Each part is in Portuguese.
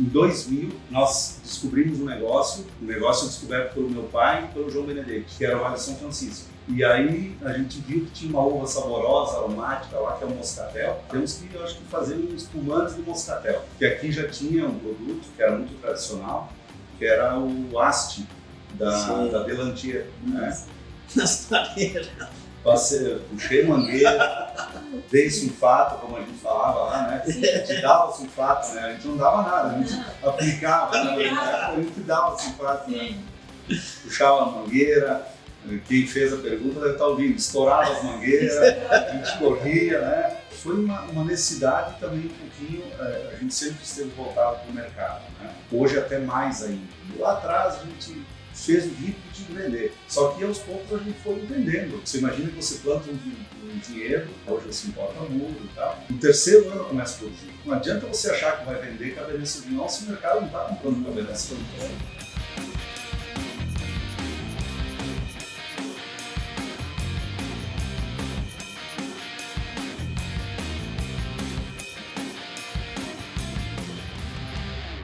Em 2000, nós descobrimos um negócio descoberto pelo meu pai e pelo João Benedetti, que era o Vale de São Francisco. E aí a gente viu que tinha uma uva saborosa, aromática lá, que é o moscatel. Temos que, eu acho que, fazer uns espumantes de moscatel. Que aqui já tinha um produto que era muito tradicional, que era o Asti, da Delantier. Né? Nas pareiras. Puxei mangueira, dei sulfato, como a gente falava lá, né? A gente dava sulfato, né? A gente não dava nada, a gente aplicava, né? A gente dava sulfato, né? Puxava a mangueira, quem fez a pergunta deve estar ouvindo, estourava as mangueiras, a gente corria, né? Foi uma necessidade também um pouquinho, a gente sempre esteve voltado para o mercado, né? Hoje até mais ainda. E lá atrás a gente fez o ritmo de vender. Só que aos poucos a gente foi entendendo. Você imagina que você planta um dinheiro, hoje você importa muro e tal. No terceiro ano começa a produzir. Não adianta você achar que vai vender Cabernet Sauvignon se o mercado não está comprando Cabernet Sauvignon.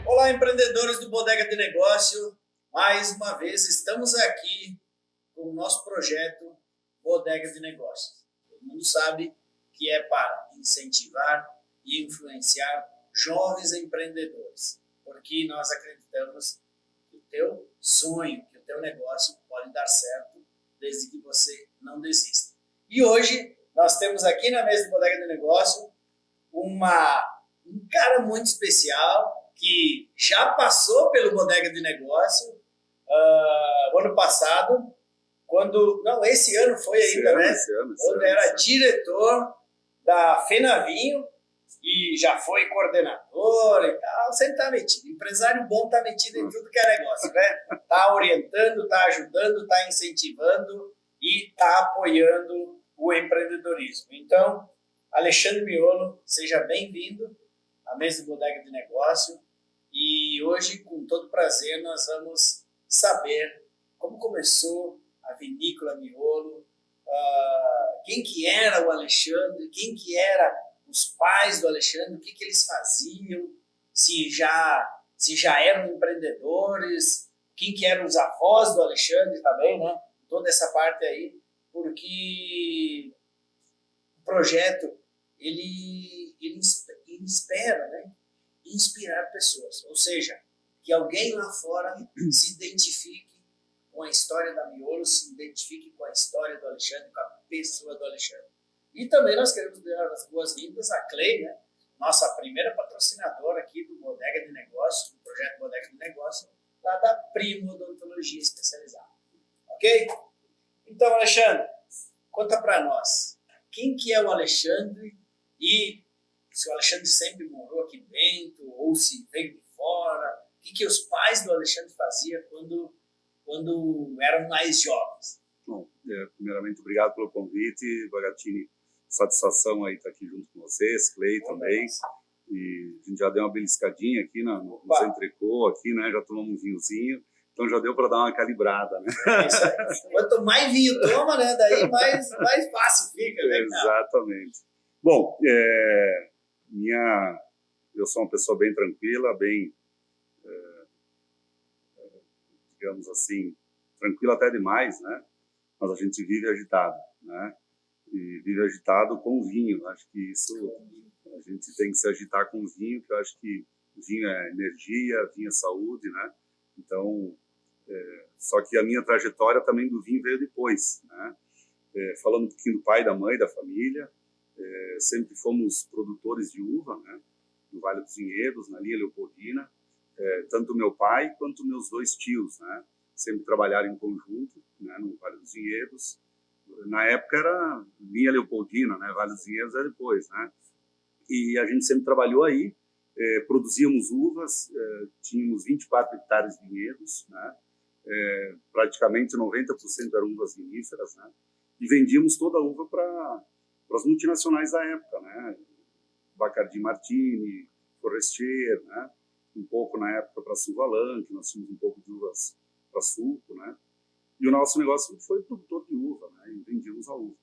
Olá, empreendedores do Bodega de Negócio. Mais uma vez, estamos aqui com o nosso projeto Bodega de Negócios. Todo mundo sabe que é para incentivar e influenciar jovens empreendedores, porque nós acreditamos que o teu sonho, que o teu negócio pode dar certo desde que você não desista. E hoje nós temos aqui na mesa do Bodega de Negócio um cara muito especial que já passou pelo Bodega de Negócio o ano passado, esse ano foi ainda, né? Quando era diretor da Fenavinho e já foi coordenador e tal, sempre tá metido. Empresário bom tá metido em tudo que é negócio, né? Tá orientando, tá ajudando, tá incentivando e tá apoiando o empreendedorismo. Então, Alexandre Miolo, seja bem-vindo à mesa do Bodega de Negócio. E hoje, com todo prazer, nós vamos saber como começou a Vinícola Miolo, quem que era o Alexandre, quem que eram os pais do Alexandre, o que que eles faziam, se já eram empreendedores, quem que eram os avós do Alexandre também, né? Toda essa parte aí, porque o projeto, ele espera, né? Inspirar pessoas, ou seja, que alguém lá fora se identifique com a história da Miolo, se identifique com a história do Alexandre, com a pessoa do Alexandre. E também nós queremos dar as boas-vindas à Clay, né? Nossa primeira patrocinadora aqui do Bodega de Negócio, do projeto Bodega de Negócio, lá da Primo Odontologia Especializada. Ok? Então, Alexandre, conta para nós, quem que é o Alexandre e se o Alexandre sempre morou aqui dentro ou se veio de fora, o que os pais do Alexandre faziam quando eram mais jovens? Bom, primeiramente, obrigado pelo convite, Bagatini, satisfação aí estar aqui junto com vocês, Clay também, e a gente já deu uma beliscadinha aqui no entrecô, aqui, né, já tomamos um vinhozinho, então já deu para dar uma calibrada, né? Isso aí. Quanto mais vinho toma, né, daí mais fácil fica, né? Exatamente. Bom, eu sou uma pessoa bem tranquila, bem, digamos assim, tranquila até demais, né? Mas a gente vive agitado, né? E vive agitado com o vinho. Acho que isso, a gente tem que se agitar com o vinho, porque eu acho que o vinho é energia, vinho é saúde, né? Então, só que a minha trajetória também do vinho veio depois, né? Falando um pouquinho do pai, da mãe, da família, sempre fomos produtores de uva, né? No Vale dos Vinhedos, na linha Leopoldina, tanto meu pai quanto meus dois tios, né? Sempre trabalharam em conjunto, né? No Vale dos Vinhedos. Na época era linha Leopoldina, né? Vale dos Vinhedos é depois, né? E a gente sempre trabalhou aí, produzíamos uvas, tínhamos 24 hectares de vinhedos, né? Praticamente 90% eram uvas viníferas, né? E vendíamos toda a uva para as multinacionais da época, né? Bacardi Martini, Forestier, né? Um pouco na época para Suvalan, que nós tínhamos um pouco de uvas para suco, né? E o nosso negócio foi produtor de uva, né? E vendíamos a uva.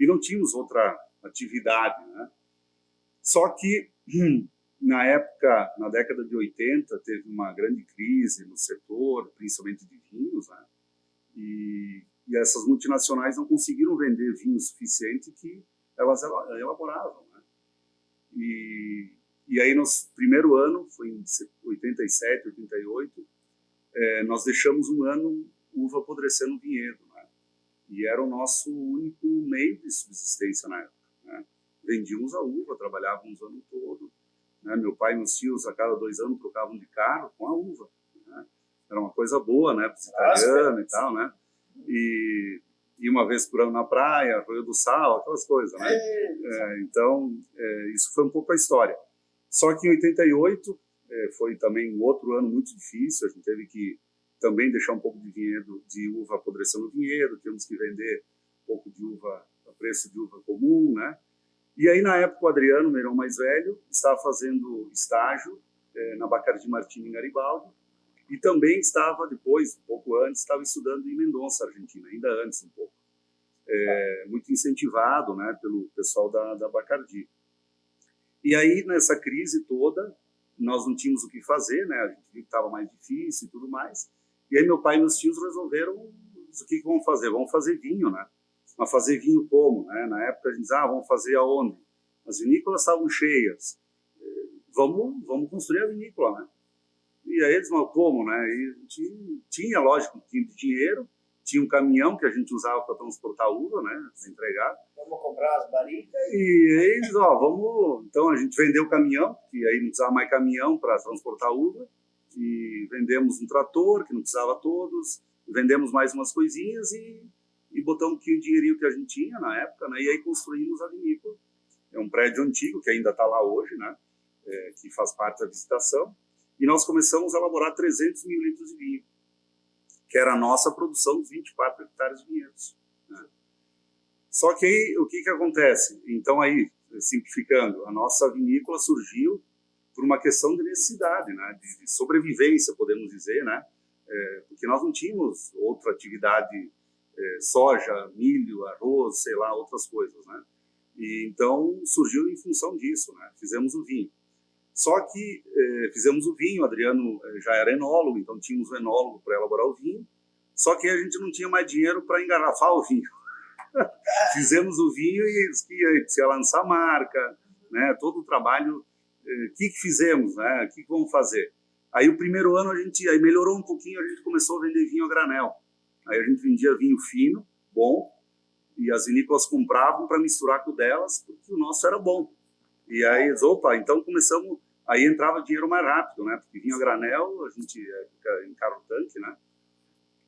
E não tínhamos outra atividade, né? Só que na época, na década de 80, teve uma grande crise no setor, principalmente de vinhos, né? E essas multinacionais não conseguiram vender vinho suficiente que elas elaboravam, né? E aí, no primeiro ano, foi em 87, 88, nós deixamos um ano uva apodrecer no vinhedo, né? E era o nosso único meio de subsistência na época, né? Vendíamos a uva, trabalhávamos o ano todo, né? Meu pai e meus tios, a cada 2 anos, trocavam de carro com a uva, né? Era uma coisa boa, né, para os italianos e tal, né? E uma vez por ano na praia, Arroio do Sal, aquelas coisas, né? Então, isso foi um pouco a história. Só que em 88 foi também um outro ano muito difícil, a gente teve que também deixar um pouco de vinhedo, de uva apodrecendo no vinhedo, tínhamos que vender um pouco de uva a preço de uva comum, né? E aí, na época, o Adriano, meu irmão mais velho, estava fazendo estágio na Bacardi Martini em Garibaldi, e também estava, depois, um pouco antes, estava estudando em Mendonça, Argentina, ainda antes um pouco. Muito incentivado, né, pelo pessoal da Bacardi. E aí, nessa crise toda, nós não tínhamos o que fazer, né, a gente viu que estava mais difícil e tudo mais. E aí meu pai e meus tios resolveram, o que vamos fazer? Vamos fazer vinho, né? Mas fazer vinho como? Né? Na época a gente dizia, vamos fazer aonde? As vinícolas estavam cheias. Vamos construir a vinícola, né? E aí eles falaram, como, né? E a gente tinha, lógico, um pouquinho de dinheiro, tinha um caminhão que a gente usava para transportar uva, né? Para entregar. Vamos comprar as barricas. E aí eles, vamos... Então a gente vendeu o caminhão, que aí não precisava mais caminhão para transportar uva, e vendemos um trator, que não precisava todos, vendemos mais umas coisinhas e botamos aqui o dinheirinho que a gente tinha na época, né? E aí construímos a vinícola. É um prédio antigo que ainda está lá hoje, né? Que faz parte da visitação. E nós começamos a elaborar 300 mil litros de vinho, que era a nossa produção dos 24 hectares de vinhedos, né? Só que aí, o que acontece? Então aí, simplificando, a nossa vinícola surgiu por uma questão de necessidade, né? De sobrevivência, podemos dizer, né? Porque nós não tínhamos outra atividade, soja, milho, arroz, sei lá, outras coisas, né? E então surgiu em função disso, né? Fizemos o vinho. Só que fizemos o vinho, o Adriano já era enólogo, então tínhamos um enólogo para elaborar o vinho, só que a gente não tinha mais dinheiro para engarrafar o vinho. Fizemos o vinho e ia lançar a marca, né? Todo o trabalho, o que fizemos, né? O que vamos fazer? Aí o primeiro ano aí melhorou um pouquinho, a gente começou a vender vinho a granel. Aí a gente vendia vinho fino, bom, e as vinícolas compravam para misturar com o delas, porque o nosso era bom. E aí, então começamos, aí entrava dinheiro mais rápido, né? Porque vinho a granel, a gente encara o tanque, né?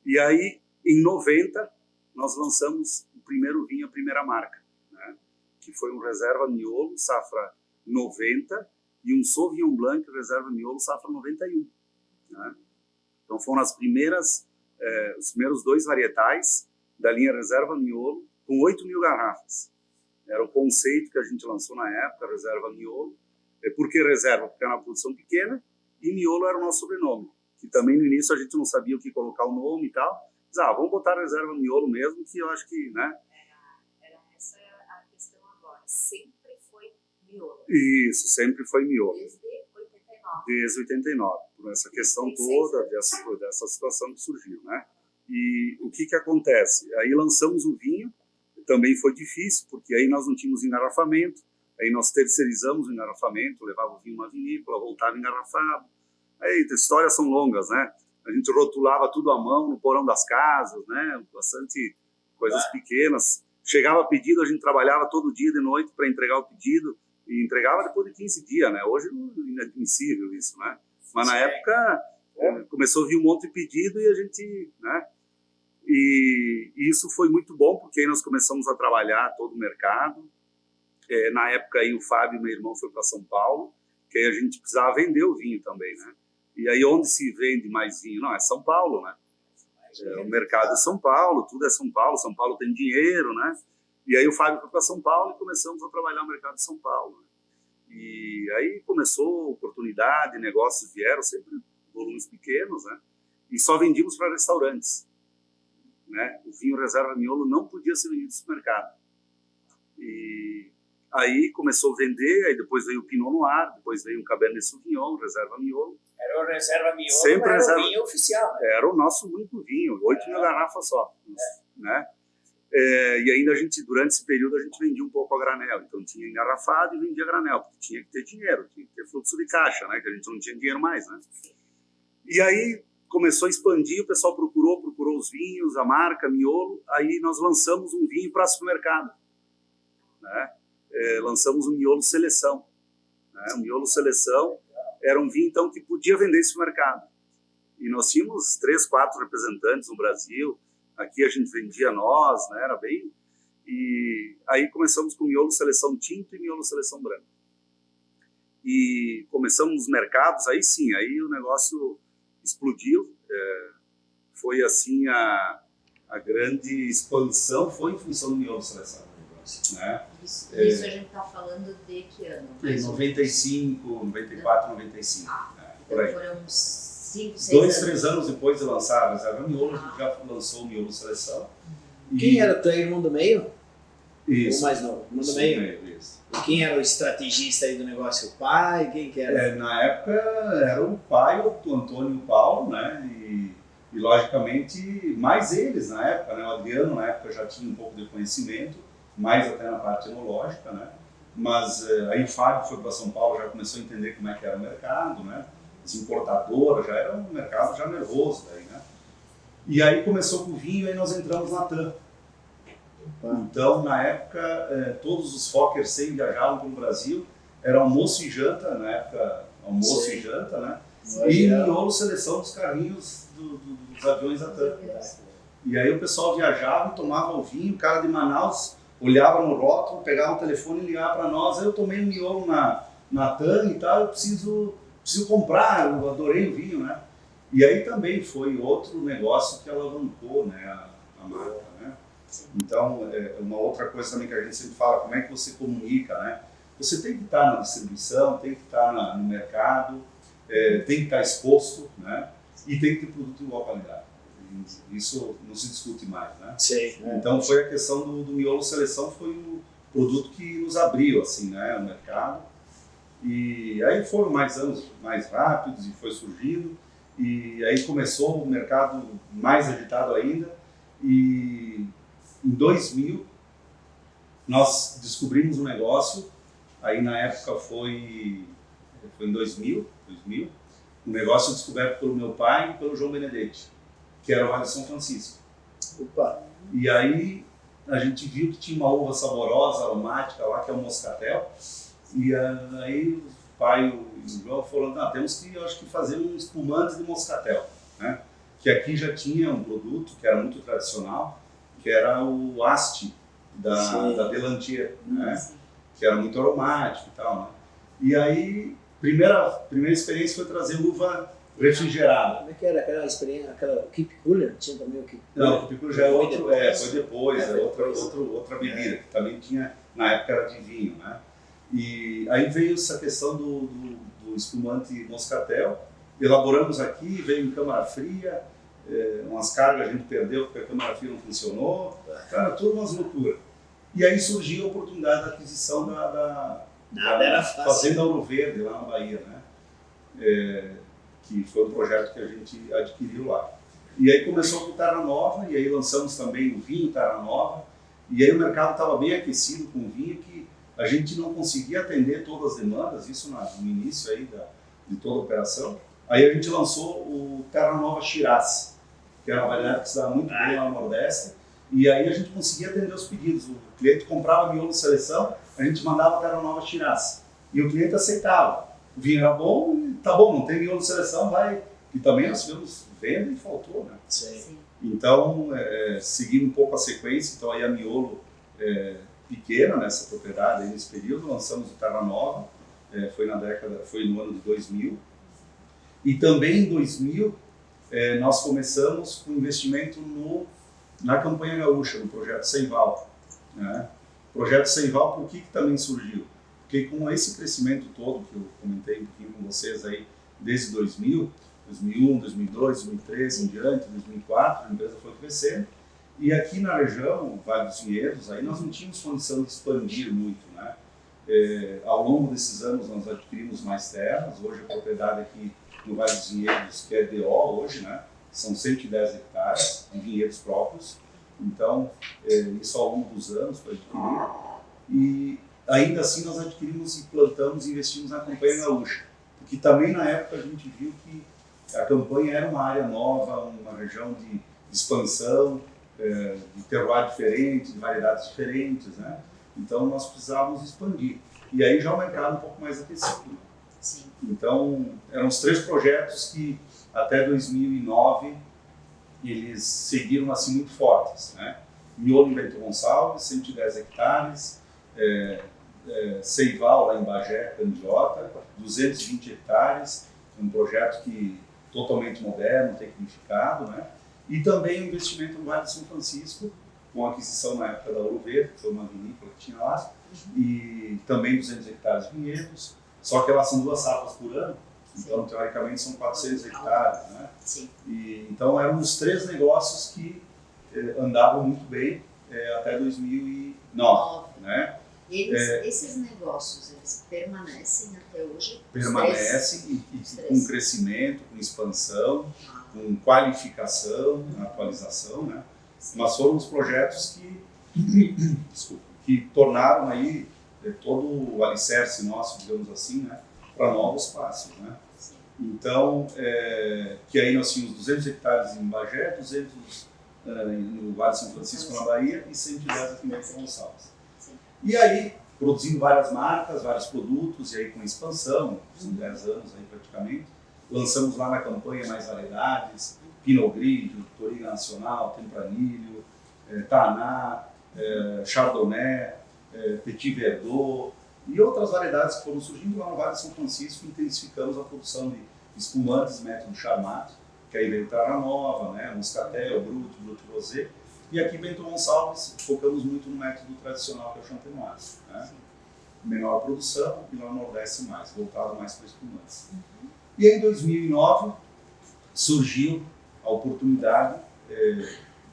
E aí, em 90, nós lançamos o primeiro vinho, a primeira marca, né? Que foi um Reserva Miolo, safra 90, e um Sauvignon Blanc, Reserva Miolo, safra 91, né? Então foram os primeiros 2 varietais da linha Reserva Miolo, com 8 mil garrafas. Era o conceito que a gente lançou na época, Reserva Miolo. Por que reserva? Porque era uma produção pequena, e Miolo era o nosso sobrenome, que também no início a gente não sabia o que colocar o nome e tal. Mas, vamos botar Reserva Miolo mesmo, que eu acho que, né? Era essa a questão agora. Sempre foi Miolo. Isso, sempre foi Miolo. Desde 89. Desde 89, por essa questão toda, dessa situação que surgiu, né? E o que acontece? Aí lançamos o vinho, também foi difícil, porque aí nós não tínhamos engarrafamento, aí nós terceirizamos o engarrafamento, levava o vinho uma vinícola, voltava engarrafado. Aí, histórias são longas, né? A gente rotulava tudo à mão no porão das casas, né? Bastante coisas pequenas. Chegava pedido, a gente trabalhava todo dia de noite para entregar o pedido, e entregava depois de 15 dias, né? Hoje é inadmissível isso, né? Mas na época começou a vir um monte de pedido e a gente, né? E isso foi muito bom, porque aí nós começamos a trabalhar todo o mercado. Na época aí o Fábio, meu irmão, foi para São Paulo, que aí a gente precisava vender o vinho também, né? E aí onde se vende mais vinho? Não, é São Paulo, né? O mercado é São Paulo, tudo é São Paulo tem dinheiro, né? E aí o Fábio foi para São Paulo e começamos a trabalhar no mercado de São Paulo, né? E aí começou oportunidade, negócios vieram, sempre volumes pequenos, né? E só vendíamos para restaurantes, né? O vinho Reserva Miolo não podia ser vendido no supermercado. E Aí começou a vender, aí depois veio o Pinot Noir, depois veio o Cabernet Sauvignon, Reserva Miolo. Era o Reserva Miolo, Sempre era reserva... o vinho oficial, né? Era o nosso único vinho, 8.000 garrafas só, né? E ainda a gente, durante esse período, a gente vendia um pouco a granel. Então tinha engarrafado e vendia a granel, porque tinha que ter dinheiro, tinha que ter fluxo de caixa, né? Que a gente não tinha dinheiro mais, né? E aí começou a expandir, o pessoal procurou os vinhos, a marca, Miolo. Aí nós lançamos um vinho para supermercado, né? Lançamos o Miolo Seleção, né? O Miolo Seleção era um vinho, então, que podia vender em supermercado. E nós tínhamos 3, 4 representantes no Brasil. Aqui a gente vendia nós, né? Era bem... E aí começamos com Miolo Seleção Tinto e Miolo Seleção Branco. E começamos nos mercados, aí sim, aí o negócio explodiu. Foi assim a grande expansão foi em função do Miolo Seleção. Né? Isso a gente está falando de que ano? Em 95, 94, 95. Por aí. Foram uns 5, 6 2, anos. 3 anos depois de lançar a Reserva Miolo, a gente já lançou o Miolo Seleção. Quem era teu irmão do meio? Isso. O mais novo? Irmão do Sim, meio? isso. E quem era o estrategista aí do negócio? O pai? Quem que era? Na época era o pai, o Antônio e o Paulo, né? E logicamente mais eles na época, né? O Adriano na época já tinha um pouco de conhecimento, mais até na parte enológica, né? Mas aí o Fábio foi para São Paulo, já começou a entender como é que era o mercado, né? As importadoras, já era um mercado já nervoso daí, né? E aí começou com o vinho, aí nós entramos na TAM. Então, na época, todos os Fokker 100 viajavam para o Brasil, era almoço e janta, na época, almoço e janta, né? E Miolo Seleção dos carrinhos dos aviões da TAM. E aí o pessoal viajava, tomava o vinho, o cara de Manaus olhava no rótulo, pegava o telefone e ligava para nós, eu tomei um Miolo na TAM e tal, eu preciso comprar, eu adorei o vinho, né? E aí também foi outro negócio que alavancou, né, a marca, né? Então, uma outra coisa também que a gente sempre fala, como é que você comunica, né? Você tem que estar na distribuição, tem que estar no mercado, tem que estar exposto, né? E tem que ter produto de boa qualidade. Isso não se discute mais, né? Sim. Então foi a questão do Miolo Seleção, foi o produto que nos abriu, assim, né, o mercado. E aí foram mais anos mais rápidos e foi surgindo. E aí começou o mercado mais agitado ainda. E em 2000 nós descobrimos um negócio. Aí na época foi em 2000, um negócio descoberto pelo meu pai e pelo João Benedetti, que era o Vale de São Francisco. Opa. E aí a gente viu que tinha uma uva saborosa, aromática lá, que é o moscatel. E aí o pai e o João falaram, temos que, eu acho que fazer um espumante de moscatel, né? Que aqui já tinha um produto que era muito tradicional, que era o Asti da Delantier, né? Que era muito aromático e tal, né? E aí, primeira experiência foi trazer uva refrigerada. Como é que era aquela experiência, aquela Keep Cooler? Tinha também o Keep Cooler? Não, o Keep Cooler já foi depois, foi outra bebida, que também tinha, na época era de vinho, né? E aí veio essa questão do espumante moscatel, elaboramos aqui, veio em câmara fria, umas cargas a gente perdeu porque a câmara fria não funcionou, cara, tudo umas loucuras. E aí surgiu a oportunidade da aquisição da Fazenda Ouro Verde, lá na Bahia, né? Que foi um projeto que a gente adquiriu lá. E aí começou com o Terra Nova, e aí lançamos também o vinho Terra Nova, e aí o mercado estava bem aquecido com o vinho, que a gente não conseguia atender todas as demandas, isso no início aí de toda a operação. Aí a gente lançou o Terra Nova Shiraz, que era uma variedade que se dava muito bem lá no Nordeste, e aí a gente conseguia atender os pedidos. O cliente comprava Miolo Seleção, a gente mandava Terra Nova Shiraz, e o cliente aceitava. O vinho era bom, tá bom, não tem Miolo Seleção, vai. E também nós tivemos venda e faltou, né? Sim. Então, seguindo um pouco a sequência, então aí a Miolo pequena nessa propriedade, aí nesse período, lançamos o Terra Nova, foi no ano de 2000. E também em 2000, nós começamos com investimento na campanha gaúcha, no Projeto Seival, né? O Projeto Seival, por que também surgiu? Porque com esse crescimento todo que eu comentei um pouquinho com vocês aí, desde 2000, 2001, 2002, 2013 em diante, 2004, a empresa foi crescendo. E aqui na região, Vale dos Vinhedos, aí nós não tínhamos condição de expandir muito, né? Ao longo desses anos nós adquirimos mais terras. Hoje a propriedade aqui no Vale dos Vinhedos, que é DO hoje, né? São 110 hectares de vinhedos próprios. Então, isso ao longo dos anos foi adquirido. E ainda assim nós adquirimos e plantamos e investimos na campanha gaúcha. Porque também na época a gente viu que a campanha era uma área nova, uma região de expansão, de terroir diferente, de variedades diferentes, né? Então nós precisávamos expandir. E aí já o mercado um pouco mais aquecido. Sim. Então eram os 3 projetos que até 2009 eles seguiram assim muito fortes, né? Miolo em Bento Gonçalves, 110 hectares, Seival lá em Bagé, Candiota, 220 hectares, um projeto totalmente moderno, tecnificado, né? E também o investimento no Vale de São Francisco, com a aquisição na época da Ouro Verde, que foi uma vinícola que tinha lá, e também 200 hectares de vinhedos, só que elas são 2 safras por ano, então teoricamente são 400 hectares, né? Sim. E, então eram os 3 negócios que andavam muito bem até 2009, né? Esses negócios, eles permanecem até hoje? Permanecem e com crescimento, com expansão, com qualificação, atualização, né? Mas foram os projetos que tornaram aí todo o alicerce nosso, digamos assim, né, para novos passos, né? Sim. Então, que aí nós tínhamos 200 hectares em Bagé, 200 no Vale de São Francisco, na Bahia, e 110 aqui em Bento Gonçalves. Sim. E aí, produzindo várias marcas, vários produtos, e aí com expansão, são 10 anos aí praticamente, lançamos lá na campanha mais variedades, Pinot Grigio, Touriga Nacional, Tempranillo, Taná, Chardonnay, Petit Verdot e outras variedades que foram surgindo lá no Vale de São Francisco. Intensificamos a produção de espumantes, método Charmat, que aí veio Terra Nova, né, Moscatel, Brut Rosé. E aqui em Bento Gonçalves focamos muito no método tradicional, que é o Champenoise, né? Menor produção e lá no Nordeste mais, voltado mais para espumantes. E aí em 2009 surgiu a oportunidade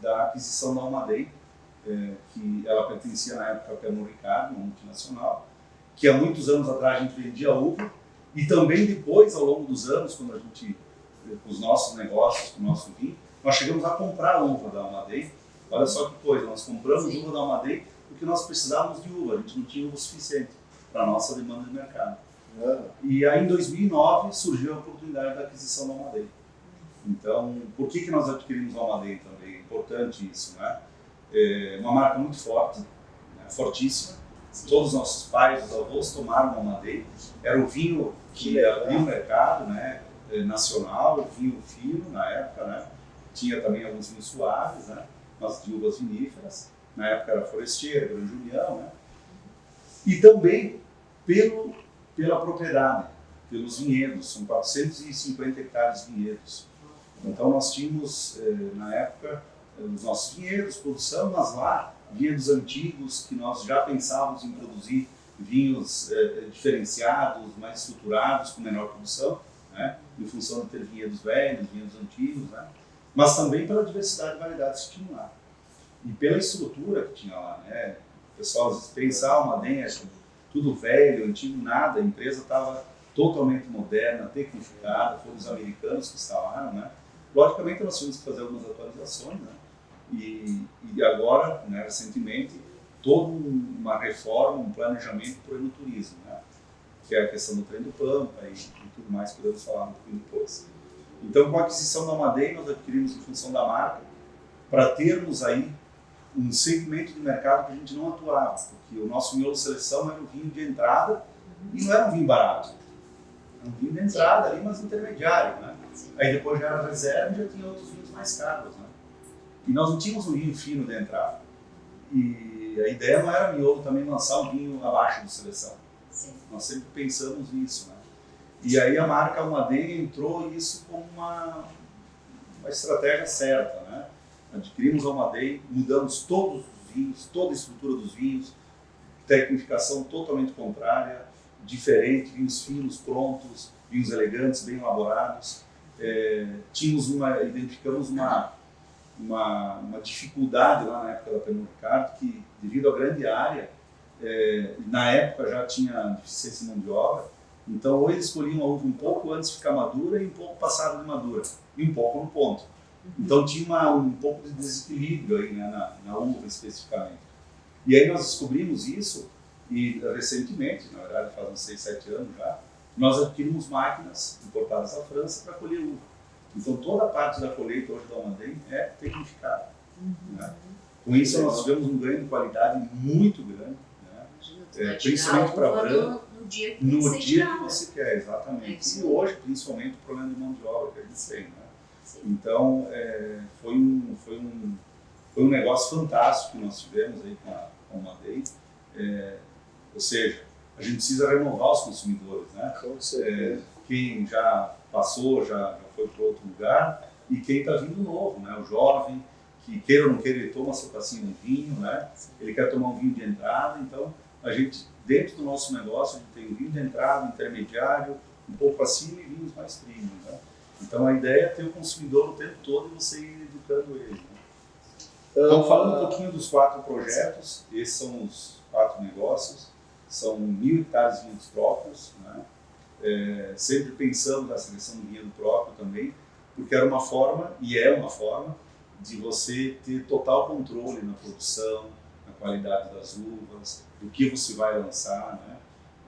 da aquisição da Almaden, que ela pertencia na época ao Pernod Ricard, uma multinacional, que há muitos anos atrás a gente vendia uva, e também depois, ao longo dos anos, quando a gente, com os nossos negócios, com o nosso vinho, nós chegamos a comprar a uva da Almaden. Olha só que coisa, nós compramos uva da Almaden porque nós precisávamos de uva, a gente não tinha uva suficiente para a nossa demanda de mercado. E aí em 2009 surgiu a oportunidade da aquisição da Almaden. Então, por que nós adquirimos a Almaden também? É importante isso, né? É uma marca muito forte, né? Fortíssima. Todos os nossos pais, os avós tomaram a Almaden. Era o vinho que abriu o mercado, né? Nacional, vinho fino na época, né? Tinha também alguns vinhos suaves, né? Mas de uvas viníferas. Na época era Forestier, Gran Julião, né? E também pela propriedade, pelos vinhedos. São 450 hectares de vinhedos. Então nós tínhamos, na época, os nossos vinhedos, produção, mas lá, vinhedos antigos, que nós já pensávamos em produzir vinhos diferenciados, mais estruturados, com menor produção, né? Em função de ter vinhedos velhos, vinhedos antigos, né? Mas também pela diversidade de variedades que tinham lá. E pela estrutura que tinha lá, né? O pessoal às vezes pensava uma denha, tudo velho, antigo, nada, a empresa estava totalmente moderna, tecnificada, foram os americanos que instalaram, né? Logicamente nós tivemos que fazer algumas atualizações, né? E agora, né, recentemente, toda uma reforma, um planejamento para o enoturismo, né? Que é a questão do trem do Pampa e tudo mais que podemos falar um pouquinho depois. Então, com a aquisição da Almaden, nós adquirimos em função da marca, para termos aí um segmento de mercado que a gente não atuava, porque o nosso miolo seleção era um vinho de entrada e não era um vinho barato. Era um vinho de entrada ali, mas intermediário, né? Aí depois já era reserva e já tinha outros vinhos mais caros, né? E nós não tínhamos um vinho fino de entrada. E a ideia não era miolo também lançar um vinho abaixo de seleção. Sim. Nós sempre pensamos nisso, né? E aí a marca Almaden entrou isso como uma estratégia certa, né? Adquirimos a Almaden, mudamos todos os vinhos, toda a estrutura dos vinhos, tecnificação totalmente contrária, diferente, vinhos finos, prontos, vinhos elegantes, bem elaborados. Identificamos uma dificuldade lá na época da Pernod Ricard, que devido à grande área, Na época já tinha deficiência de mão de obra, então ou eles escolhiam a uva um pouco antes de ficar madura e um pouco passada de madura, e um pouco no ponto. Então tinha um pouco de desequilíbrio aí, né, na uva especificamente. E aí nós descobrimos isso, e recentemente, na verdade faz uns 6, 7 anos já, nós adquirimos máquinas importadas da França para colher uva. Então toda a parte da colheita hoje da Almaden é tecnificada. Né? Com isso nós tivemos um ganho de qualidade muito grande, né? Principalmente para branco, no dia que no você dia tirar, que você quer, exatamente. É, E hoje, principalmente, o problema de mão de obra que a gente tem. Né? Sim. Então, foi um negócio fantástico que nós tivemos aí com a Almaden. Ou seja, a gente precisa renovar os consumidores, né? Com certeza. Quem já passou, já foi para outro lugar, e quem está vindo novo, né? O jovem, que queira ou não queira, ele toma seu tacinho de vinho, né? Ele quer tomar um vinho de entrada, então a gente, dentro do nosso negócio, a gente tem um vinho de entrada, intermediário, um pouco acima e vinhos mais premium, né? Então a ideia é ter o consumidor o tempo todo e você ir educando ele. Né? Então, falando um pouquinho dos 4 projetos, esses são os 4 negócios, são 1.000 hectares de vinhos próprios, né? Sempre pensando na seleção do vinho próprio também, porque era uma forma, e é uma forma, de você ter total controle na produção, na qualidade das uvas, do que você vai lançar, né?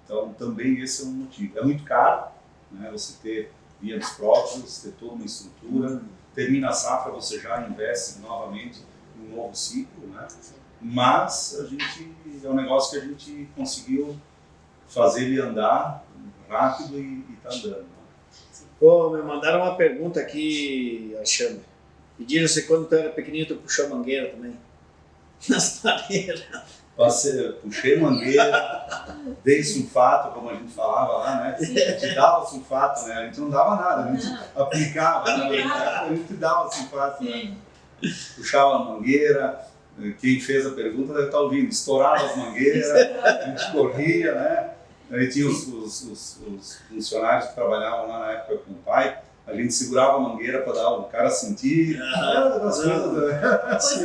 Então também esse é um motivo. É muito caro, né? Você ter vinhos próprios, ter toda uma estrutura, termina a safra, você já investe novamente em um novo ciclo, né? Mas é um negócio que a gente conseguiu fazer ele andar rápido e está andando. Né? Pô, me mandaram uma pergunta aqui, Alexandre. Pediram se quando tu era pequenininho tu puxou mangueira também. Nas pareiras. Puxei mangueira, dei sulfato, como a gente falava lá, né? A gente dava sulfato, né? A gente não dava nada, a gente aplicava, né? A gente dava sulfato, né? Puxava a mangueira, quem fez a pergunta deve estar ouvindo, estourava as mangueiras, a gente corria, né? Aí tinha os funcionários que trabalhavam lá na época com o pai, a gente segurava a mangueira para dar o cara sentir, Coisa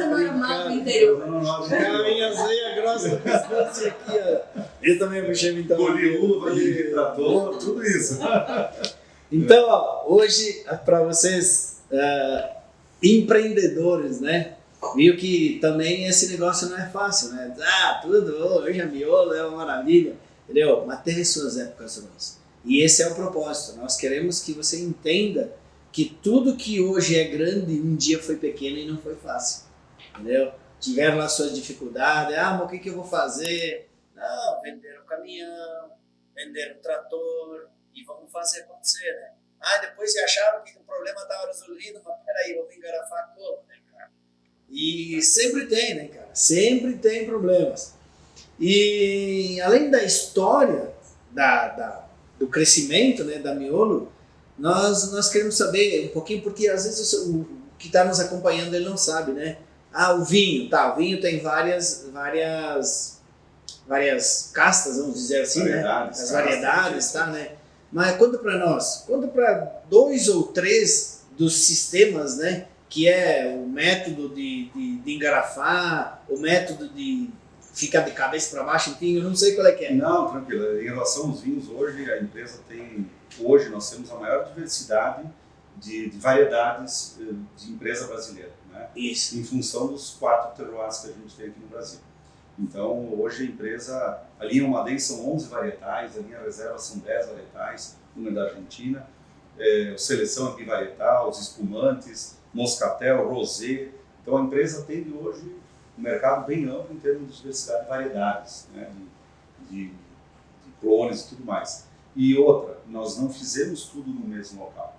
normal do interior. Caminhazinha grossa do pescoço aqui, ó. Eu também puxei então. Colhi uva, de trator, tudo isso. Então, ó, hoje, para vocês empreendedores, né? Viu que também esse negócio não é fácil, né? Tudo, hoje a miolo é uma maravilha, entendeu? Mas teve suas épocas ruins. E esse é o propósito. Nós queremos que você entenda que tudo que hoje é grande, um dia foi pequeno e não foi fácil, entendeu? Tiveram lá suas dificuldades, mas o que eu vou fazer? Não, venderam o caminhão, venderam o trator e vamos fazer acontecer, né? Depois se acharam que o problema estava resolvido, mas peraí, vamos engarrafar como, né, cara? E sempre tem, né, cara? Sempre tem problemas. E além da história do crescimento, né, da Miolo, nós queremos saber um pouquinho, porque às vezes o que está nos acompanhando ele não sabe, né? O vinho, o vinho tem várias castas, vamos dizer assim, variedades, né? As variedades, tá, né? Mas conta para nós, conta para 2 ou 3 dos sistemas, né? Que é o método de engarrafar, o método de ficar de cabeça para baixo, enfim, eu não sei qual é que é. Não, tranquilo. Em relação aos vinhos, hoje a empresa hoje nós temos a maior diversidade de variedades de empresa brasileira, né? Isso. Em função dos 4 terroirs que a gente tem aqui no Brasil. Então, hoje a empresa, a linha Almaden são 11 varietais, a linha Reserva são 10 varietais, uma é da Argentina, seleção é bivarietal, os espumantes, moscatel, rosé. Então a empresa tem hoje um mercado bem amplo em termos de diversidade de variedades, né? de clones e tudo mais. E outra, nós não fizemos tudo no mesmo local.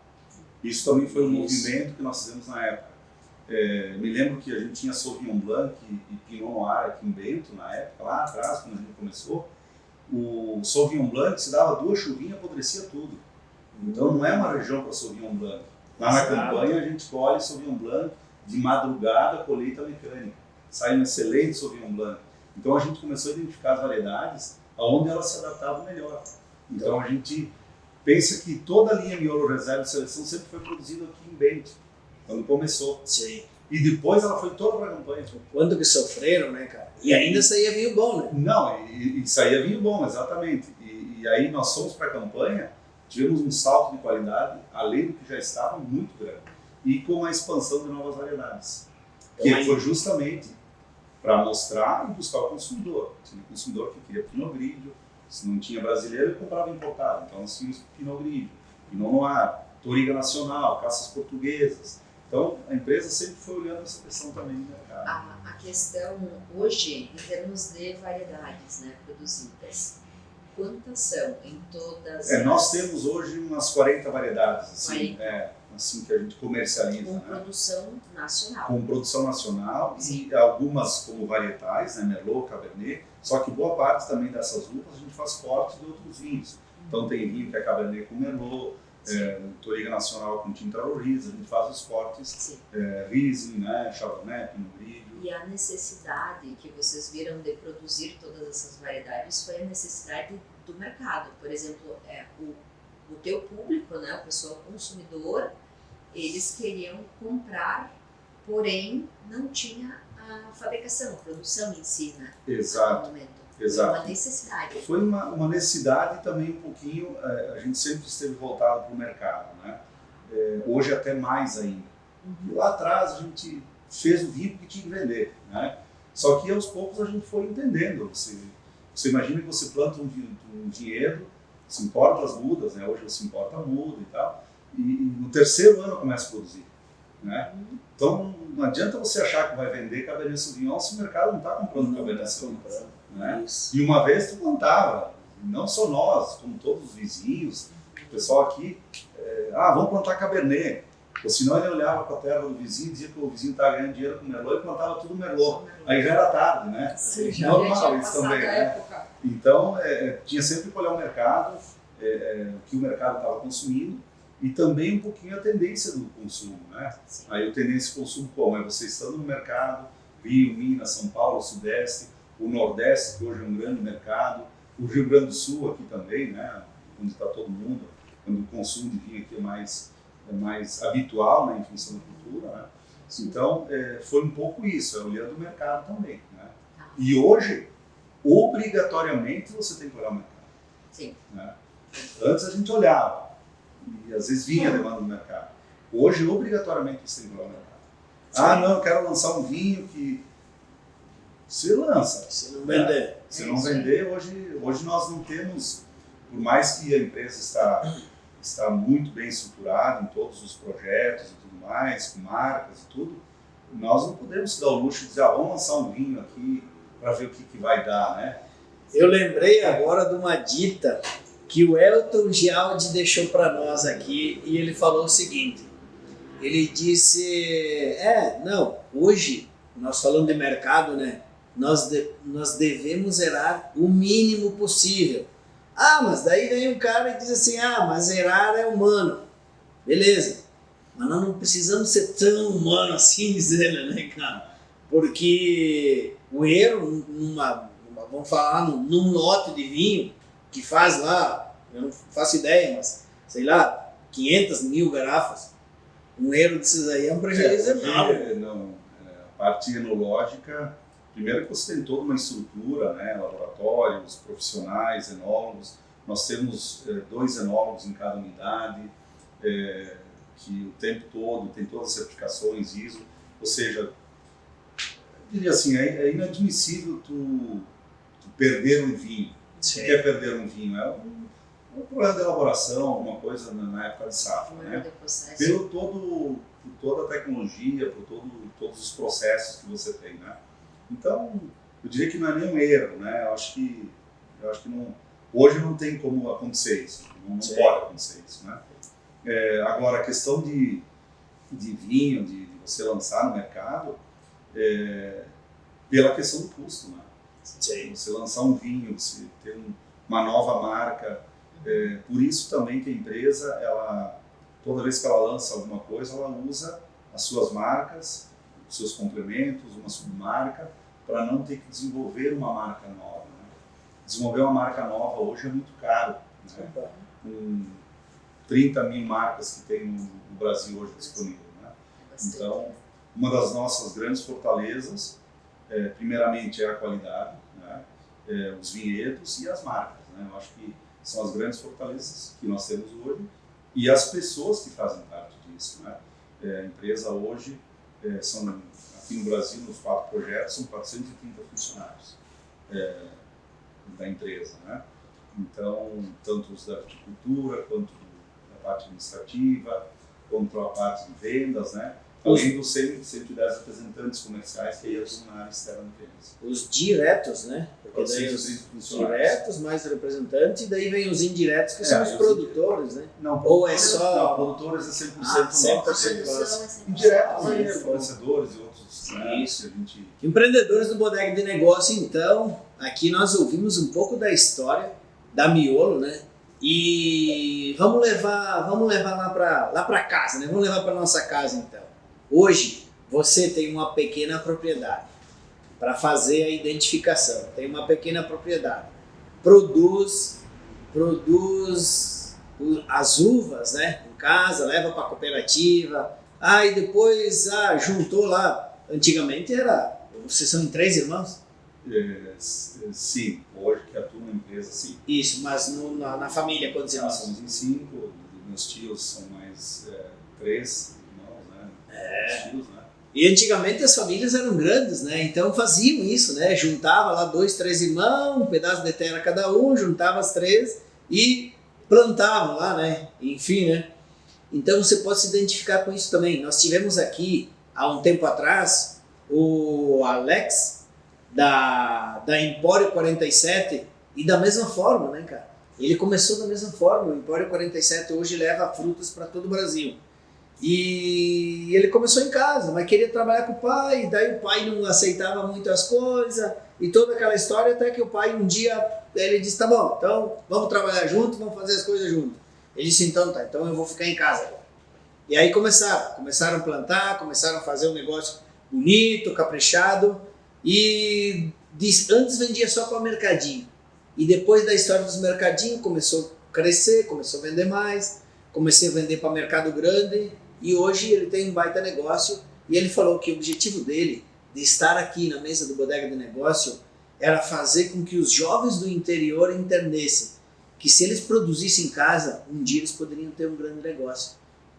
Isso também foi um movimento que nós fizemos na época. Me lembro que a gente tinha Sauvignon Blanc e Pinot Noir aqui em Bento, na época, lá atrás, quando a gente começou. O Sauvignon Blanc, se dava 2 chuvinhas, apodrecia tudo. Então não é uma região para Sauvignon Blanc. Lá na campanha a gente colhe Sauvignon Blanc de madrugada, colheita mecânica. Sai um excelente Sauvignon Blanc. Então a gente começou a identificar as variedades aonde elas se adaptavam melhor. Então a gente pensa que toda a linha Miolo Reserva de Seleção sempre foi produzida aqui em Bento, quando começou. Sim. E depois ela foi toda para a campanha. Quanto que sofreram, né, cara? E ainda saía vinho bom, né? Não, e saía vinho bom, exatamente. E aí nós fomos para a campanha, tivemos um salto de qualidade, além do que já estava, muito grande. E com a expansão de novas variedades. Que Então, foi justamente para mostrar e buscar o consumidor. Tinha consumidor que queria Pinot Grigio, se não tinha brasileiro, ele comprava importado. Então nós tínhamos Pinot Grigio, Pinot Noir, Touriga Nacional, caças portuguesas. Então a empresa sempre foi olhando essa questão também do mercado. A questão hoje, em termos de variedades, né, produzidas, quantas são em todas Nós temos hoje umas 40 variedades, assim, 40. assim que a gente comercializa. com Né? produção nacional? Com produção nacional Sim. e algumas como varietais, né, Merlot, Cabernet, só que boa parte também dessas uvas a gente faz corte de outros vinhos. Então tem vinho que é Cabernet com Merlot, Touriga Nacional com Tinta Roriz, a gente faz os cortes Riesling, né, Chardonnay, Pinot Grigio. E a necessidade que vocês viram de produzir todas essas variedades foi a necessidade do mercado. Por exemplo, o teu público, né, o pessoal consumidor, eles queriam comprar, porém não tinha a fabricação, a produção em si, né? Exato, No momento. exato. Foi uma necessidade. Foi uma necessidade também um pouquinho, a gente sempre esteve voltado para o mercado, né? Hoje até mais ainda. E lá atrás a gente fez o vinho porque tinha que vender, né? Só que aos poucos a gente foi entendendo. Você imagina que você planta um vinhedo, se importa as mudas, né? Hoje você importa a muda e tal, e no terceiro ano começa a produzir, né? Então não adianta você achar que vai vender Cabernet Sauvignon se o mercado não está comprando Cabernet Sauvignon, né? E uma vez tu plantava, não só nós, como todos os vizinhos, o pessoal aqui, vamos plantar Cabernet. Ou senão ele olhava para a terra do vizinho e dizia que o vizinho estava ganhando dinheiro com Merlot e plantava tudo Merlot. Aí já era tarde, né? Sim, Normal isso também, né? Então, tinha sempre que olhar o mercado, o que o mercado estava consumindo e também um pouquinho a tendência do consumo, né? Sim. Aí a tendência de consumo como? É você estando no mercado, Rio, Minas, São Paulo, Sudeste, o Nordeste, que hoje é um grande mercado, o Rio Grande do Sul aqui também, né? Onde está todo mundo, onde o consumo de vinho aqui é mais habitual, né? Em função da cultura, né? Então, foi um pouco isso, olhando o mercado também, né? E hoje, obrigatoriamente, você tem que olhar o mercado. Sim. Né? Antes a gente olhava, e às vezes vinha a demanda do mercado. Hoje, obrigatoriamente, você tem que olhar o mercado. Não, eu quero lançar um vinho que... Você lança. Se não vender. Se não vender, hoje nós não temos, por mais que a empresa está muito bem estruturada em todos os projetos e tudo mais, com marcas e tudo, nós não podemos dar o luxo de dizer, vamos lançar um vinho aqui para ver o que vai dar, né? Eu lembrei agora de uma dita que o Elton Gialdi deixou para nós aqui e ele falou o seguinte, ele disse, hoje, nós falando de mercado, né, nós devemos zerar o mínimo possível. Mas daí vem um cara e diz assim, mas zerar é humano. Beleza, mas nós não precisamos ser tão humano assim, dizendo, né, cara? Porque o erro, vamos falar, num lote de vinho, que faz lá, eu não faço ideia, mas, sei lá, 500 mil garrafas, um erro desses aí é um prejuízo enorme. A parte enológica, primeiro que você tem toda uma estrutura, né, laboratórios, profissionais, enólogos. Nós temos 2 enólogos em cada unidade, que o tempo todo tem todas as certificações ISO. Ou seja, eu diria assim, é inadmissível tu perder um vinho. Se quer perder um vinho, é um problema de elaboração, alguma coisa na época de safra, né? Por toda a tecnologia, por todos os processos que você tem, né? Então, eu diria que não é nem um erro, né? Eu acho que não, hoje não tem como acontecer isso, não pode acontecer isso, né? Agora, a questão de vinho, de você lançar no mercado, pela questão do custo, né? Sim. Você lançar um vinho, você ter uma nova marca, por isso também que a empresa, toda vez que ela lança alguma coisa, ela usa as suas marcas, os seus complementos, uma submarca, para não ter que desenvolver uma marca nova, né? Desenvolver uma marca nova hoje é muito caro, né? Com 30 mil marcas que tem no Brasil hoje disponível, né? Então, uma das nossas grandes fortalezas, primeiramente, é a qualidade, né? Os vinhedos e as marcas, né? Eu acho que são as grandes fortalezas que nós temos hoje e as pessoas que fazem parte disso, né? A empresa hoje, aqui no Brasil, nos 4 projetos, são 430 funcionários da empresa, né? Então, tanto os da horticultura, quanto da parte administrativa, quanto a parte de vendas, né? Além dos 110 representantes comerciais que atuam na área externa da empresa. Os diretos, né? Porque daí os diretos, mais representantes, e daí vem os indiretos, que são os produtores, né? Não, ou é só... Não, produtores é 100% 100% nossos. Indiretos, fornecedores e outros, né? Isso. Empreendedores do Bodega de Negócio, então, aqui nós ouvimos um pouco da história da Miolo, né? E vamos levar lá para casa, né? Vamos levar para nossa casa, então. Hoje, você tem uma pequena propriedade para fazer a identificação. Tem uma pequena propriedade. Produz as uvas, né? Em casa, leva para a cooperativa. E depois juntou lá. Antigamente vocês são em 3 irmãos? Sim, hoje que atuo na empresa, sim. Isso, mas na família, quantos irmãos? Somos em 5, meus tios são mais 3 irmãos, né? Tios, né? E antigamente as famílias eram grandes, né? Então faziam isso, né? Juntava lá 2, 3 irmãos, um pedaço de terra cada um, juntava as 3 e plantavam lá, né? Enfim, né? Então você pode se identificar com isso também. Nós tivemos aqui, há um tempo atrás, o Alex, da Empório 47, e da mesma forma, né, cara? Ele começou da mesma forma. O Empório 47 hoje leva frutas para todo o Brasil. E ele começou em casa, mas queria trabalhar com o pai, daí o pai não aceitava muito as coisas, e toda aquela história, até que o pai um dia, ele disse, tá bom, então vamos trabalhar junto, vamos fazer as coisas junto. Ele disse, então tá, então eu vou ficar em casa. E aí começaram a plantar, começaram a fazer um negócio bonito, caprichado, e antes vendia só para o mercadinho. E depois da história dos mercadinhos, começou a crescer, começou a vender mais, comecei a vender para mercado grande, e hoje ele tem um baita negócio. E ele falou que o objetivo dele, de estar aqui na mesa do Bodega de Negócio, era fazer com que os jovens do interior entendessem que se eles produzissem em casa, um dia eles poderiam ter um grande negócio.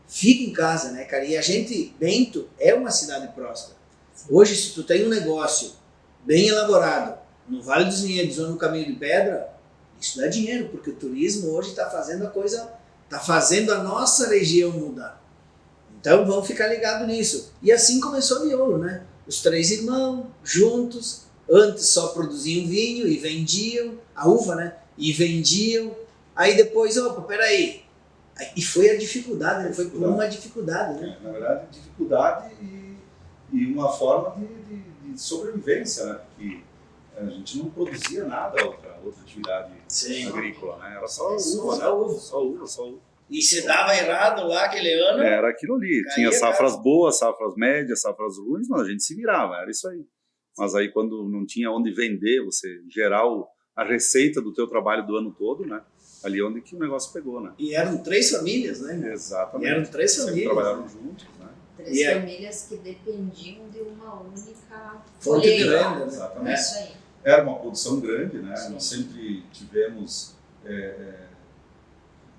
Fica em casa, né, cara? E a gente, Bento, é uma cidade próspera. Hoje, se tu tem um negócio bem elaborado no Vale dos Vinhedos ou no Caminho de Pedra, isso dá dinheiro, porque o turismo hoje está fazendo está fazendo a nossa região mudar. Então vamos ficar ligados nisso. E assim começou a Miolo, né? Os 3 irmãos, juntos, antes só produziam vinho e vendiam, a uva, né? E vendiam. Aí depois, peraí. E foi a dificuldade, né? Foi por uma dificuldade, né? Na verdade, dificuldade e uma forma de sobrevivência, né? Porque a gente não produzia nada outra atividade agrícola, né? Era só uva, né? Só uva. E se dava errado lá aquele ano... Era aquilo ali. Tinha safras boas, safras médias, safras ruins, mas a gente se virava, era isso aí. Mas aí quando não tinha onde vender, você gerar a receita do teu trabalho do ano todo, né? Ali onde que o negócio pegou, né? E eram 3 famílias, né? Exatamente. E eram 3 famílias. Sempre trabalharam juntos, né? 3 famílias que dependiam de uma única fonte de renda, né? Exatamente. É isso aí. Era uma produção grande, né? Sim. Nós sempre tivemos,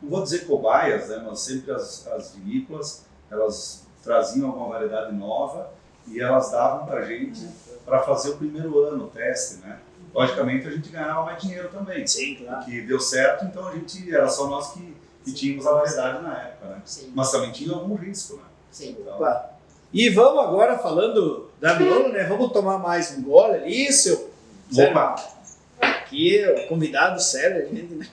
não vou dizer cobaias, né? Mas sempre as vinícolas, elas traziam alguma variedade nova e elas davam para a gente para fazer o primeiro ano, o teste, né? Logicamente a gente ganhava mais dinheiro também. Sim, claro. Que deu certo, então era só nós que tínhamos a variedade na época, né? Sim. Mas também tinha algum risco, né? Sim. Então, Opa. E vamos agora, falando da Miolo, né? Vamos tomar mais um gole ali, seu... opa! Aqui é o convidado sério, gente, né?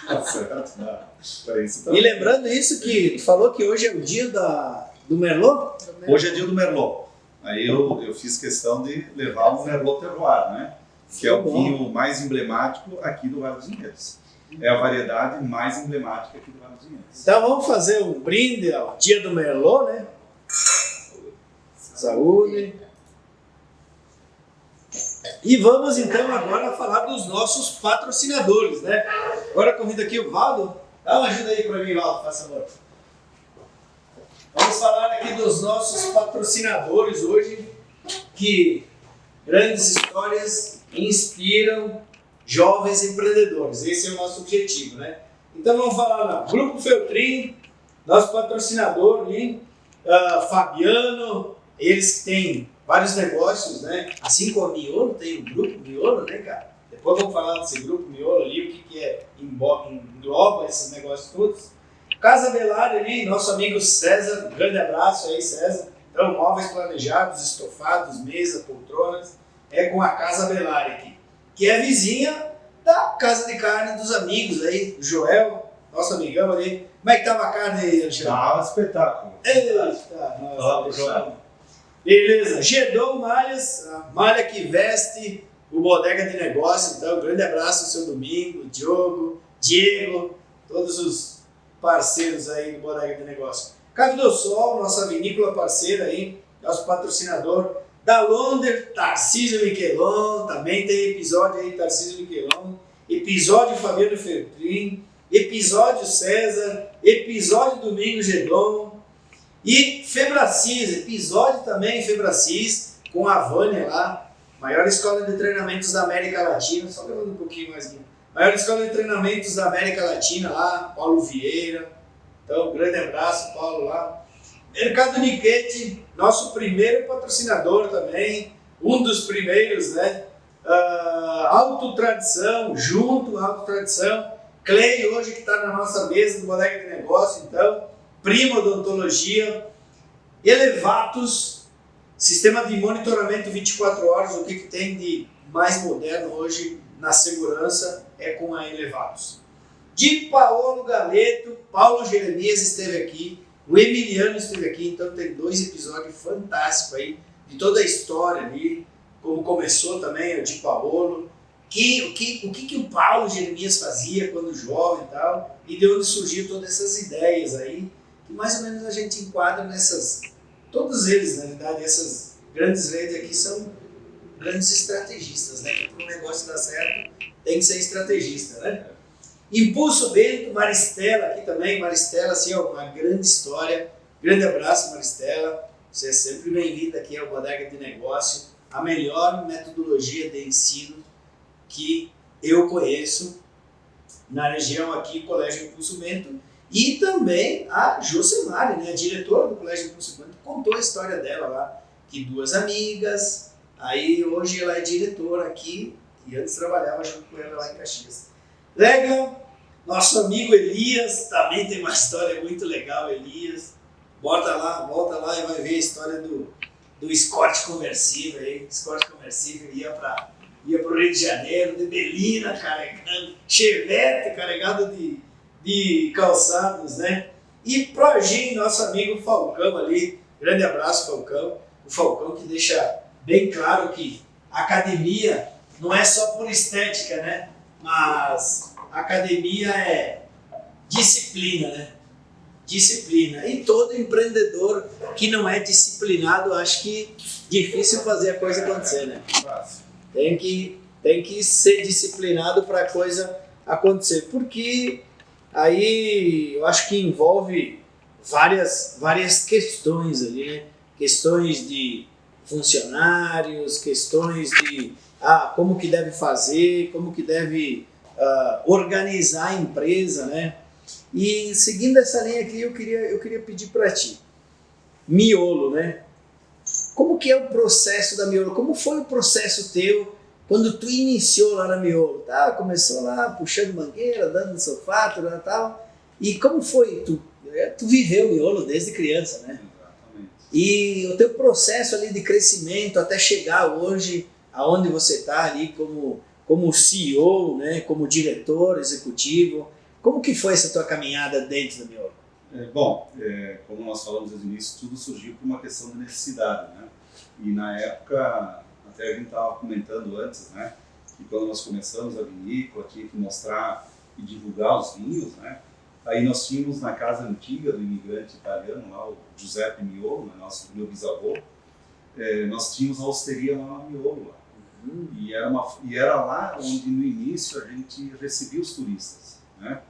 Tá certo, né? Pra isso tá. E lembrando isso que falou que hoje é o dia do Merlot? Hoje é dia do Merlot. Aí eu fiz questão de levar o Merlot Terroir, né? Que é o vinho mais emblemático aqui do Vale dos Vinhedos. É a variedade mais emblemática aqui do Vale dos Vinhedos. Então vamos fazer um brinde ao dia do Merlot, né? Saúde. E vamos então agora falar dos nossos patrocinadores, né? Agora convido aqui o Valdo. Dá uma ajuda aí para mim, Valdo, por favor. Vamos falar aqui aqui dos nossos patrocinadores hoje, que grandes histórias inspiram jovens empreendedores. Esse é o nosso objetivo, né? Então vamos falar lá. Grupo Feltrin, nosso patrocinador ali, Fabiano, eles que têm vários negócios, né? Assim como a Miolo, tem o Grupo Miolo, né, cara? Depois vamos falar desse Grupo Miolo ali, o que engloba esses negócios todos. Casa Belari ali, nosso amigo César, um grande abraço aí, César. Então, móveis planejados, estofados, mesa, poltronas, é com a Casa Belari aqui, que é vizinha da Casa de Carne dos amigos aí, o Joel, nosso amigão ali. Como é que tava a carne aí, Alexandre? Ah, espetáculo. Eita, nossa, beleza, Gedon Malhas, a malha que veste o Bodega de Negócio. Então, um grande abraço ao seu Domingo, Diogo, Diego, todos os parceiros aí do Bodega de Negócio. Cave do Sol, nossa vinícola parceira aí, nosso patrocinador. Da Londer, Tarcísio Miquelon, também tem episódio aí, Tarcísio Miquelon, episódio Fabiano Feltrin, episódio César, episódio Domingo Gedon e Febracis, episódio também Febracis, com a Vânia lá, maior escola de treinamentos da América Latina, só levando um pouquinho mais aqui, maior escola de treinamentos da América Latina lá, Paulo Vieira, então um grande abraço, Paulo lá. Mercado Niquete, nosso primeiro patrocinador também, um dos primeiros, né? Auto Tradição, junto à Auto Tradição. Clay, hoje que está na nossa mesa do Bodega de Negócio, então, Prima Odontologia, Elevatos, sistema de monitoramento 24 horas, o que tem de mais moderno hoje na segurança é com a Elevatos. De Paolo Galeto, Paulo Jeremias esteve aqui, o Emiliano esteve aqui, então tem 2 episódios fantásticos aí, de toda a história ali, como começou também o de Paolo, o que o Paulo Jeremias fazia quando jovem e tal, e de onde surgiu todas essas ideias aí, que mais ou menos a gente enquadra nessas, todos eles, na verdade, essas grandes redes aqui são grandes estrategistas, né, que para um negócio dar certo tem que ser estrategista, né? Impulso Bento, Maristela aqui também, Maristela, assim, ó, uma grande história, grande abraço, Maristela, você é sempre bem-vinda aqui ao Bodega de Negócio, a melhor metodologia de ensino que eu conheço na região aqui, Colégio Impulso Bento, e também a Josemari, né, a diretora do Colégio Impulso Bento, contou a história dela lá, que 2 amigas, aí hoje ela é diretora aqui, e antes trabalhava junto com ela lá em Caxias. Legal, nosso amigo Elias, também tem uma história muito legal, Elias, volta lá e vai ver a história do Escort conversível aí, Escort conversível ia para o Rio de Janeiro, de Belina carregando, Chevette carregado de calçados, né? E Progin, nosso amigo Falcão ali, grande abraço Falcão, o Falcão que deixa bem claro que a academia não é só por estética, né? Mas a academia é disciplina, né? Disciplina. E todo empreendedor que não é disciplinado, acho que difícil fazer a coisa acontecer, né? Tem que ser disciplinado para a coisa acontecer, porque aí eu acho que envolve várias questões ali, né? Questões de funcionários, questões de como que deve fazer, como que deve organizar a empresa, né? E seguindo essa linha aqui, eu queria pedir para ti, Miolo, né? Como que é o processo da Miolo? Como foi o processo teu quando tu iniciou lá na Miolo? Tá? Começou lá puxando mangueira, dando no sofá, tal. E como foi? Tu viveu Miolo desde criança, né? Exatamente. E o teu processo ali de crescimento até chegar hoje, aonde você está ali como CEO, né? Como diretor executivo, como que foi essa tua caminhada dentro da Miolo? Como nós falamos desde o início, tudo surgiu por uma questão de necessidade, né? E na época, até a gente estava comentando antes, né? Que quando nós começamos a vinícola, tinha que mostrar e divulgar os vinhos, né? Aí nós tínhamos na casa antiga do imigrante italiano, lá o Giuseppe Miolo, né? Meu bisavô, nós tínhamos a osteria lá na Miolo, lá. E era lá onde no início a gente recebia os turistas, né?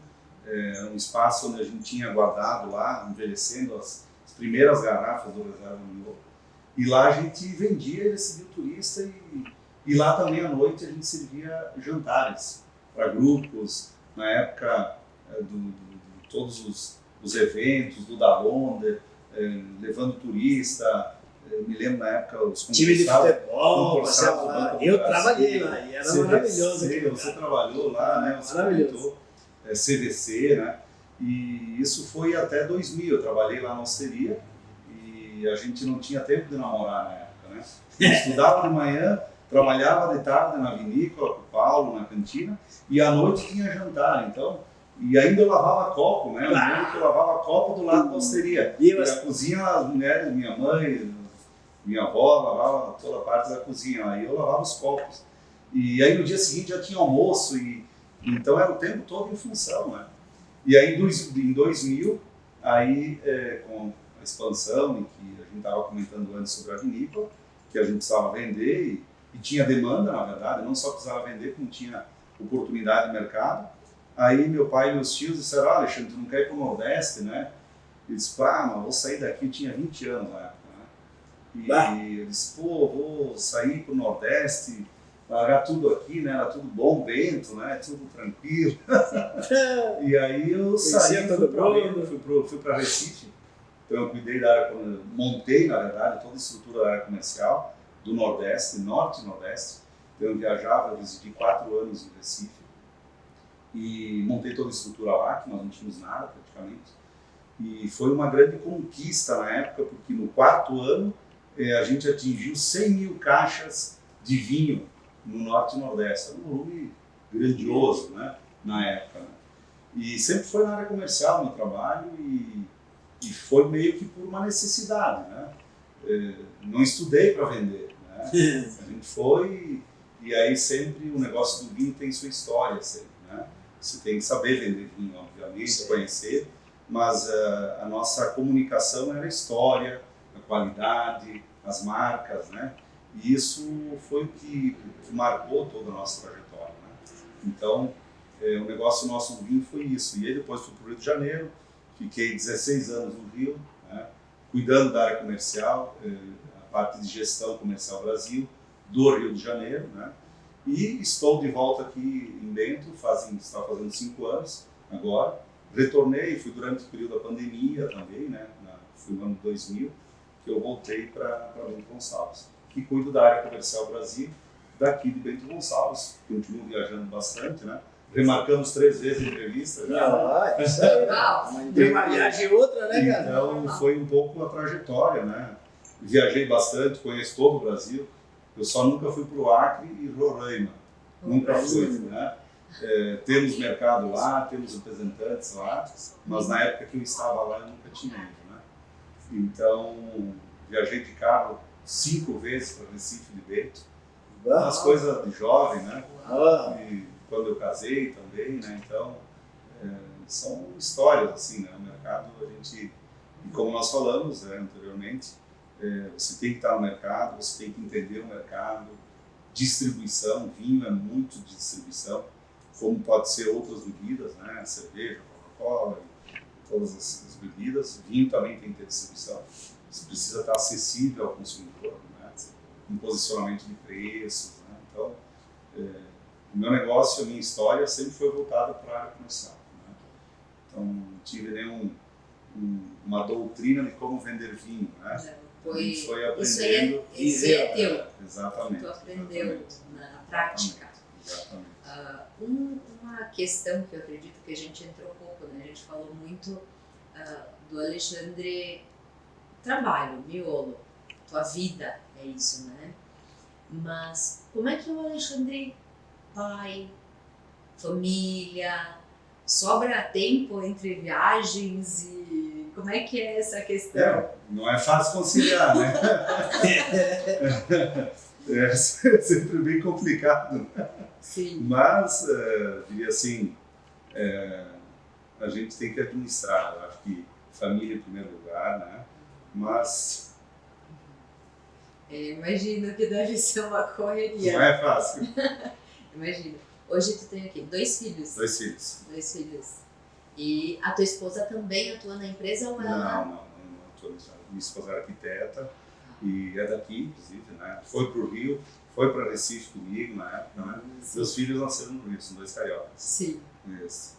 Um espaço onde a gente tinha guardado lá, envelhecendo as primeiras garrafas do Reserva Miolo. E lá a gente vendia e recebia o turista e lá também à noite a gente servia jantares para grupos, na época de todos os eventos, do Dalonde, levando turista. Eu me lembro na época os Time de futebol, concursados do lá. Banco do Eu Brasil, trabalhei lá e era maravilhoso. CVC, você trabalhou lá, né? Você Maravilhoso. comentou, CVC, né? E isso foi até 2000. Eu trabalhei lá na hosteria e a gente não tinha tempo de namorar na época, né? Eu estudava de manhã, trabalhava de tarde na vinícola com o Paulo, na cantina, e à noite tinha jantar, então. E ainda eu lavava copo, né? Eu lembro que eu lavava copo do lado da hosteria. E a cozinha, as mulheres, minha mãe, minha avó, lavava toda a parte da cozinha. Aí eu lavava os copos. E aí no dia seguinte já tinha almoço, então era o tempo todo em função, né? E aí em 2000, aí com a expansão, em que a gente estava comentando antes sobre a vinícola, que a gente precisava vender e tinha demanda, na verdade, não só precisava vender, como tinha oportunidade de mercado. Aí meu pai e meus tios disseram: Alexandre, tu não quer ir para o Nordeste, né? Eu disse: mas vou sair daqui. Eu tinha 20 anos na época, né? E eu disse: vou sair para o Nordeste, largar tudo aqui, né? Era tudo bom, Bento, né? Tudo tranquilo. E aí eu saí, fui para Recife. Então eu cuidei da área, montei, na verdade, toda a estrutura da área comercial do Nordeste, Norte e Nordeste. Então eu viajava, eu residi 4 anos em Recife. E montei toda a estrutura lá, que nós não tínhamos nada praticamente. E foi uma grande conquista na época, porque no 4º ano a gente atingiu 100 mil caixas de vinho no Norte e Nordeste. Era um volume grandioso, né, na época. Né? E sempre foi na área comercial no trabalho e foi meio que por uma necessidade. Né? Não estudei para vender. Né? A gente foi e aí sempre o negócio do vinho tem sua história sempre. Né? Você tem que saber vender vinho, obviamente, sim, conhecer, mas a nossa comunicação era a história, a qualidade, as marcas, né? E isso foi o que marcou toda a nossa trajetória. Né? Então, o negócio nosso do vinho foi isso. E aí depois fui para o Rio de Janeiro, fiquei 16 anos no Rio, né? Cuidando da área comercial, a parte de gestão comercial Brasil, do Rio de Janeiro, né? E estou de volta aqui em Bento, está fazendo 5 anos agora. Retornei, fui durante o período da pandemia também, né? Fui no ano 2000, que eu voltei para Bento Gonçalves. E cuido da área comercial Brasil, daqui de Bento Gonçalves. Continuo viajando bastante, né? Remarcamos 3 vezes a entrevista já. Isso aí. Entre uma viagem e outra, né, cara? Então foi um pouco a trajetória, né? Viajei bastante, conheço todo o Brasil. Eu só nunca fui para o Acre e Roraima. Nunca fui, né? Temos mercado lá, temos representantes lá, mas na época que eu estava lá eu nunca tinha ido, né? Então, viajei de carro 5 vezes para Recife de Bento. Umas coisas de jovem, né? E quando eu casei também, né? Então, são histórias assim, né? O mercado, a gente, e como nós falamos, né, anteriormente, você tem que estar no mercado, você tem que entender o mercado, distribuição, vinho é muito de distribuição, como pode ser outras bebidas, né? Cerveja, Coca-Cola, todas as bebidas. Vinho também tem que ter distribuição. Você precisa estar acessível ao consumidor, né? Um posicionamento de preços, né? Então, o meu negócio, a minha história sempre foi voltada para a área comercial, né? Então, não tive uma doutrina de como vender vinho, né? A gente foi aprendendo. Isso é teu. Exatamente. Tu aprendeu na prática. Exatamente. Uma questão que eu acredito que a gente entrou pouco, né? A gente falou muito do Alexandre trabalho, miolo, tua vida é isso, né? Mas como é que o Alexandre pai, família, sobra tempo entre viagens e como é que é essa questão? Não é fácil conciliar, né? É sempre bem complicado. Sim. Mas, diria assim, a gente tem que administrar. Eu acho que família em primeiro lugar, né? Mas... imagino que deve ser uma correria. Não é fácil. Imagina. Hoje tu tem aqui 2 filhos. 2 filhos. 2 filhos. E a tua esposa também atua na empresa ou ela? Não. minha esposa era arquiteta e é daqui, inclusive, né? Foi para o Rio, foi para Recife comigo na época, né? Meus filhos nasceram no Rio, são 2 cariocas. Sim, Isso.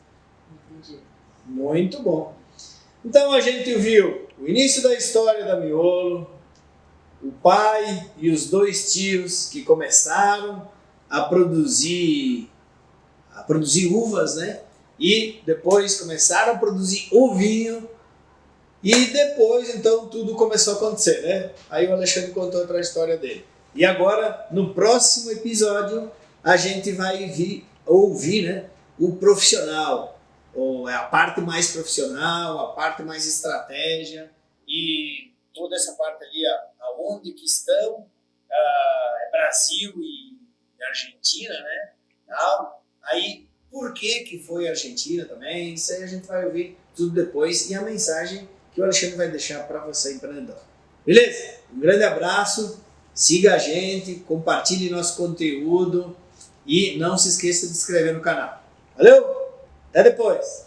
entendi. Muito bom. Então a gente viu o início da história da Miolo, o pai e os 2 tios que começaram a produzir uvas, né? E depois começaram a produzir o vinho e depois então tudo começou a acontecer, né? Aí o Alexandre contou a história dele. E agora no próximo episódio a gente vai ouvir, né, o profissional, ou a parte mais profissional, a parte mais estratégia e toda essa parte ali aonde que estão, é Brasil e Argentina, né? Tal. Aí por que foi a Argentina também? Isso aí a gente vai ouvir tudo depois e a mensagem que o Alexandre vai deixar para você, empreendedor. Beleza? Um grande abraço, siga a gente, compartilhe nosso conteúdo e não se esqueça de se inscrever no canal. Valeu? Até depois!